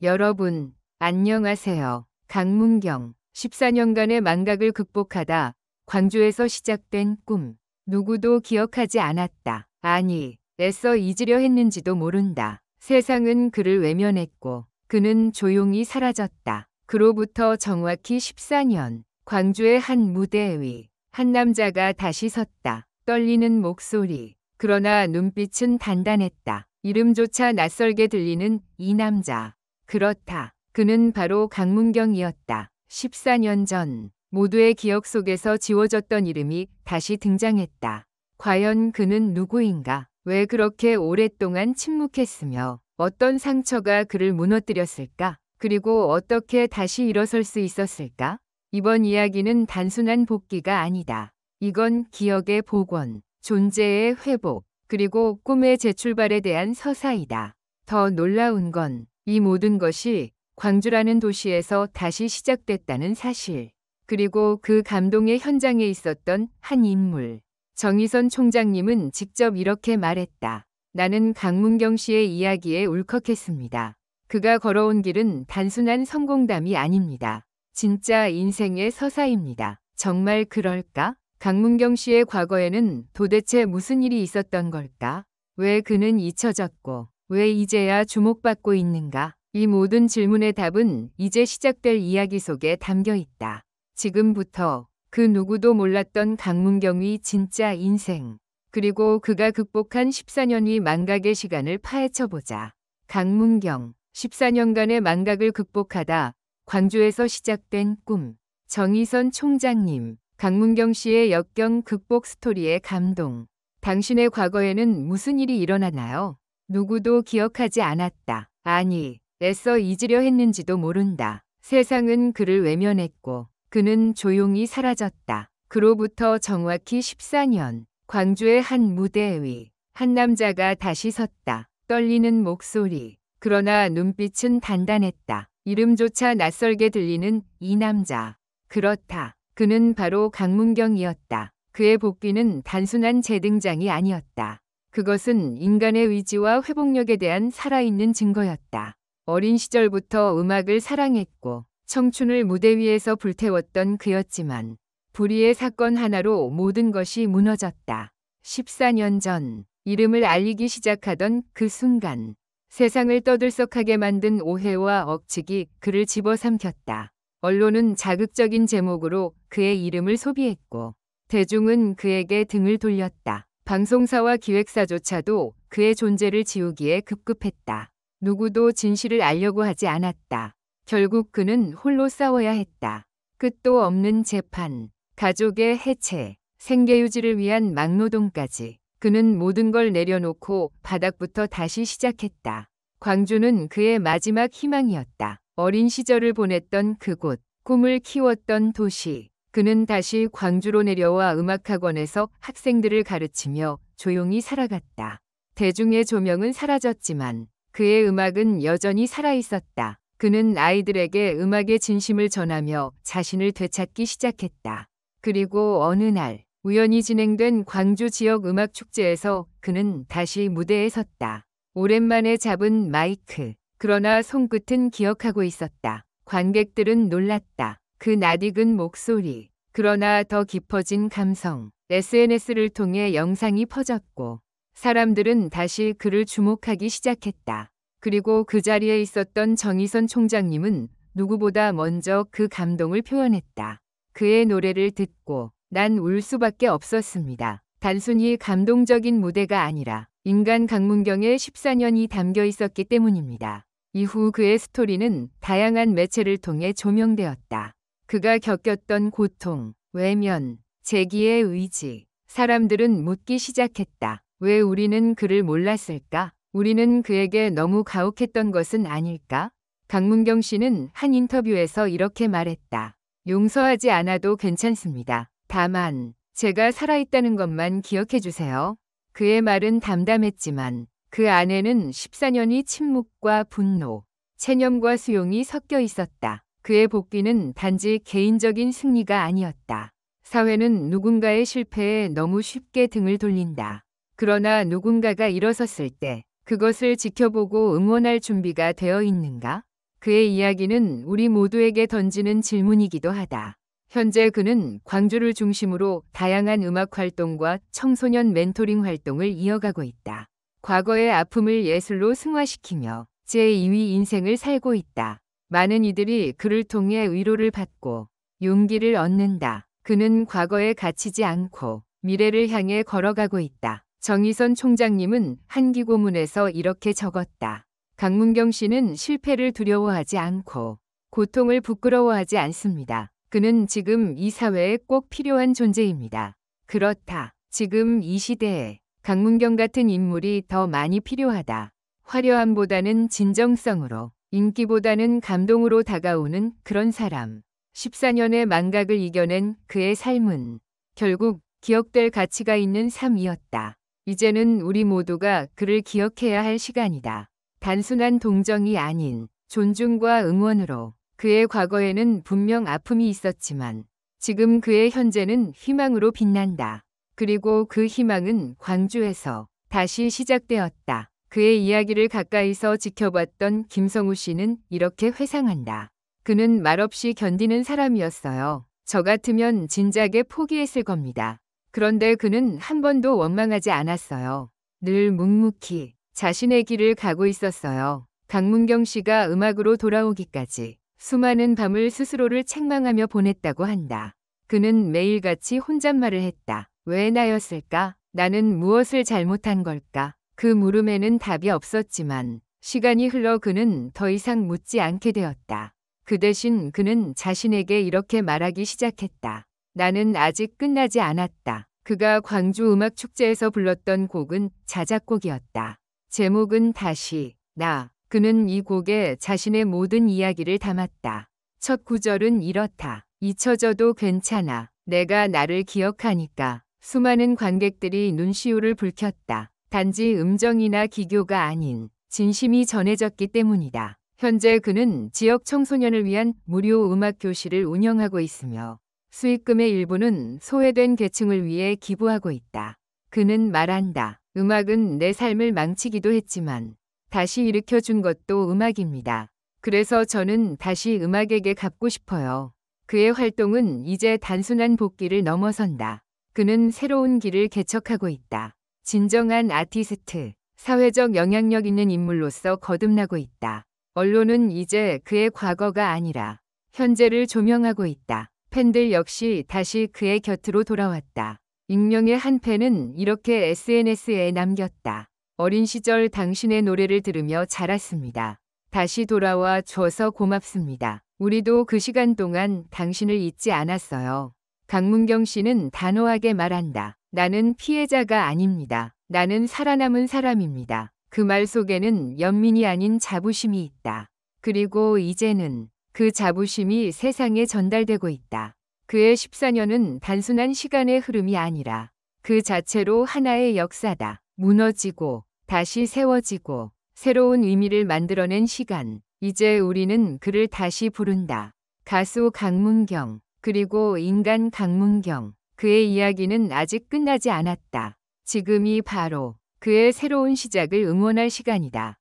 여러분, 안녕하세요. 강문경. 14년간의 망각을 극복하다 광주에서 시작된 꿈. 누구도 기억하지 않았다. 아니, 애써 잊으려 했는지도 모른다. 세상은 그를 외면했고 그는 조용히 사라졌다. 그로부터 정확히 14년, 광주의 한 무대 위, 한 남자가 다시 섰다. 떨리는 목소리, 그러나 눈빛은 단단했다. 이름조차 낯설게 들리는 이 남자. 그렇다. 그는 바로 강문경이었다. 14년 전, 모두의 기억 속에서 지워졌던 이름이 다시 등장했다. 과연 그는 누구인가? 왜 그렇게 오랫동안 침묵했으며 어떤 상처가 그를 무너뜨렸을까? 그리고 어떻게 다시 일어설 수 있었을까? 이번 이야기는 단순한 복귀가 아니다. 이건 기억의 복원, 존재의 회복, 그리고 꿈의 재출발에 대한 서사이다. 더 놀라운 건 이 모든 것이 광주라는 도시에서 다시 시작됐다는 사실. 그리고 그 감동의 현장에 있었던 한 인물. 정의선 총장님은 직접 이렇게 말했다. 나는 강문경 씨의 이야기에 울컥했습니다. 그가 걸어온 길은 단순한 성공담이 아닙니다. 진짜 인생의 서사입니다. 정말 그럴까? 강문경 씨의 과거에는 도대체 무슨 일이 있었던 걸까? 왜 그는 잊혀졌고 왜 이제야 주목받고 있는가? 이 모든 질문의 답은 이제 시작될 이야기 속에 담겨 있다. 지금부터 그 누구도 몰랐던 강문경의 진짜 인생, 그리고 그가 극복한 14년의 망각의 시간을 파헤쳐보자. 강문경, 14년간의 망각을 극복하다 광주에서 시작된 꿈. 정의선 총장님, 강문경 씨의 역경 극복 스토리의 감동. 당신의 과거에는 무슨 일이 일어나나요? 누구도 기억하지 않았다. 아니, 애써 잊으려 했는지도 모른다. 세상은 그를 외면했고 그는 조용히 사라졌다. 그로부터 정확히 14년, 광주의 한 무대 위, 한 남자가 다시 섰다. 떨리는 목소리, 그러나 눈빛은 단단했다. 이름조차 낯설게 들리는 이 남자. 그렇다. 그는 바로 강문경이었다. 그의 복귀는 단순한 재등장이 아니었다. 그것은 인간의 의지와 회복력에 대한 살아있는 증거였다. 어린 시절부터 음악을 사랑했고 청춘을 무대 위에서 불태웠던 그였지만 불의의 사건 하나로 모든 것이 무너졌다. 14년 전, 이름을 알리기 시작하던 그 순간, 세상을 떠들썩하게 만든 오해와 억측이 그를 집어삼켰다. 언론은 자극적인 제목으로 그의 이름을 소비했고 대중은 그에게 등을 돌렸다. 방송사와 기획사조차도 그의 존재를 지우기에 급급했다. 누구도 진실을 알려고 하지 않았다. 결국 그는 홀로 싸워야 했다. 끝도 없는 재판, 가족의 해체, 생계 유지를 위한 막노동까지. 그는 모든 걸 내려놓고 바닥부터 다시 시작했다. 광주는 그의 마지막 희망이었다. 어린 시절을 보냈던 그곳, 꿈을 키웠던 도시. 그는 다시 광주로 내려와 음악학원에서 학생들을 가르치며 조용히 살아갔다. 대중의 조명은 사라졌지만 그의 음악은 여전히 살아있었다. 그는 아이들에게 음악의 진심을 전하며 자신을 되찾기 시작했다. 그리고 어느 날 우연히 진행된 광주 지역 음악 축제에서 그는 다시 무대에 섰다. 오랜만에 잡은 마이크. 그러나 손끝은 기억하고 있었다. 관객들은 놀랐다. 그 낯익은 목소리, 그러나 더 깊어진 감성. SNS를 통해 영상이 퍼졌고 사람들은 다시 그를 주목하기 시작했다. 그리고 그 자리에 있었던 정의선 총장님은 누구보다 먼저 그 감동을 표현했다. 그의 노래를 듣고 난 울 수밖에 없었습니다. 단순히 감동적인 무대가 아니라 인간 강문경의 14년이 담겨 있었기 때문입니다. 이후 그의 스토리는 다양한 매체를 통해 조명되었다. 그가 겪었던 고통, 외면, 재기의 의지. 사람들은 묻기 시작했다. 왜 우리는 그를 몰랐을까? 우리는 그에게 너무 가혹했던 것은 아닐까? 강문경 씨는 한 인터뷰에서 이렇게 말했다. 용서하지 않아도 괜찮습니다. 다만 제가 살아있다는 것만 기억해 주세요. 그의 말은 담담했지만 그 안에는 14년의 침묵과 분노, 체념과 수용이 섞여 있었다. 그의 복귀는 단지 개인적인 승리가 아니었다. 사회는 누군가의 실패에 너무 쉽게 등을 돌린다. 그러나 누군가가 일어섰을 때 그것을 지켜보고 응원할 준비가 되어 있는가? 그의 이야기는 우리 모두에게 던지는 질문이기도 하다. 현재 그는 광주를 중심으로 다양한 음악 활동과 청소년 멘토링 활동을 이어가고 있다. 과거의 아픔을 예술로 승화시키며 제2의 인생을 살고 있다. 많은 이들이 그를 통해 위로를 받고 용기를 얻는다. 그는 과거에 갇히지 않고 미래를 향해 걸어가고 있다. 정의선 총장님은 한 기고문에서 이렇게 적었다. 강문경 씨는 실패를 두려워하지 않고 고통을 부끄러워하지 않습니다. 그는 지금 이 사회에 꼭 필요한 존재입니다. 그렇다. 지금 이 시대에 강문경 같은 인물이 더 많이 필요하다. 화려함보다는 진정성으로, 인기보다는 감동으로 다가오는 그런 사람. 14년의 망각을 이겨낸 그의 삶은 결국 기억될 가치가 있는 삶이었다. 이제는 우리 모두가 그를 기억해야 할 시간이다. 단순한 동정이 아닌 존중과 응원으로. 그의 과거에는 분명 아픔이 있었지만 지금 그의 현재는 희망으로 빛난다. 그리고 그 희망은 광주에서 다시 시작되었다. 그의 이야기를 가까이서 지켜봤던 김성우 씨는 이렇게 회상한다. 그는 말없이 견디는 사람이었어요. 저 같으면 진작에 포기했을 겁니다. 그런데 그는 한 번도 원망하지 않았어요. 늘 묵묵히 자신의 길을 가고 있었어요. 강문경 씨가 음악으로 돌아오기까지 수많은 밤을 스스로를 책망하며 보냈다고 한다. 그는 매일같이 혼잣말을 했다. 왜 나였을까? 나는 무엇을 잘못한 걸까? 그 물음에는 답이 없었지만 시간이 흘러 그는 더 이상 묻지 않게 되었다. 그 대신 그는 자신에게 이렇게 말하기 시작했다. 나는 아직 끝나지 않았다. 그가 광주 음악축제에서 불렀던 곡은 자작곡이었다. 제목은 다시, 나. 그는 이 곡에 자신의 모든 이야기를 담았다. 첫 구절은 이렇다. 잊혀져도 괜찮아. 내가 나를 기억하니까. 수많은 관객들이 눈시울을 붉혔다. 단지 음정이나 기교가 아닌 진심이 전해졌기 때문이다. 현재 그는 지역 청소년을 위한 무료 음악 교실을 운영하고 있으며 수익금의 일부는 소외된 계층을 위해 기부하고 있다. 그는 말한다. 음악은 내 삶을 망치기도 했지만 다시 일으켜준 것도 음악입니다. 그래서 저는 다시 음악에게 갚고 싶어요. 그의 활동은 이제 단순한 복귀를 넘어선다. 그는 새로운 길을 개척하고 있다. 진정한 아티스트, 사회적 영향력 있는 인물로서 거듭나고 있다. 언론은 이제 그의 과거가 아니라 현재를 조명하고 있다. 팬들 역시 다시 그의 곁으로 돌아왔다. 익명의 한 팬은 이렇게 SNS에 남겼다. 어린 시절 당신의 노래를 들으며 자랐습니다. 다시 돌아와 줘서 고맙습니다. 우리도 그 시간 동안 당신을 잊지 않았어요. 강문경 씨는 단호하게 말한다. 나는 피해자가 아닙니다. 나는 살아남은 사람입니다. 그 말 속에는 연민이 아닌 자부심이 있다. 그리고 이제는 그 자부심이 세상에 전달되고 있다. 그의 14년은 단순한 시간의 흐름이 아니라 그 자체로 하나의 역사다. 무너지고 다시 세워지고 새로운 의미를 만들어낸 시간. 이제 우리는 그를 다시 부른다. 가수 강문경, 그리고 인간 강문경. 그의 이야기는 아직 끝나지 않았다. 지금이 바로 그의 새로운 시작을 응원할 시간이다.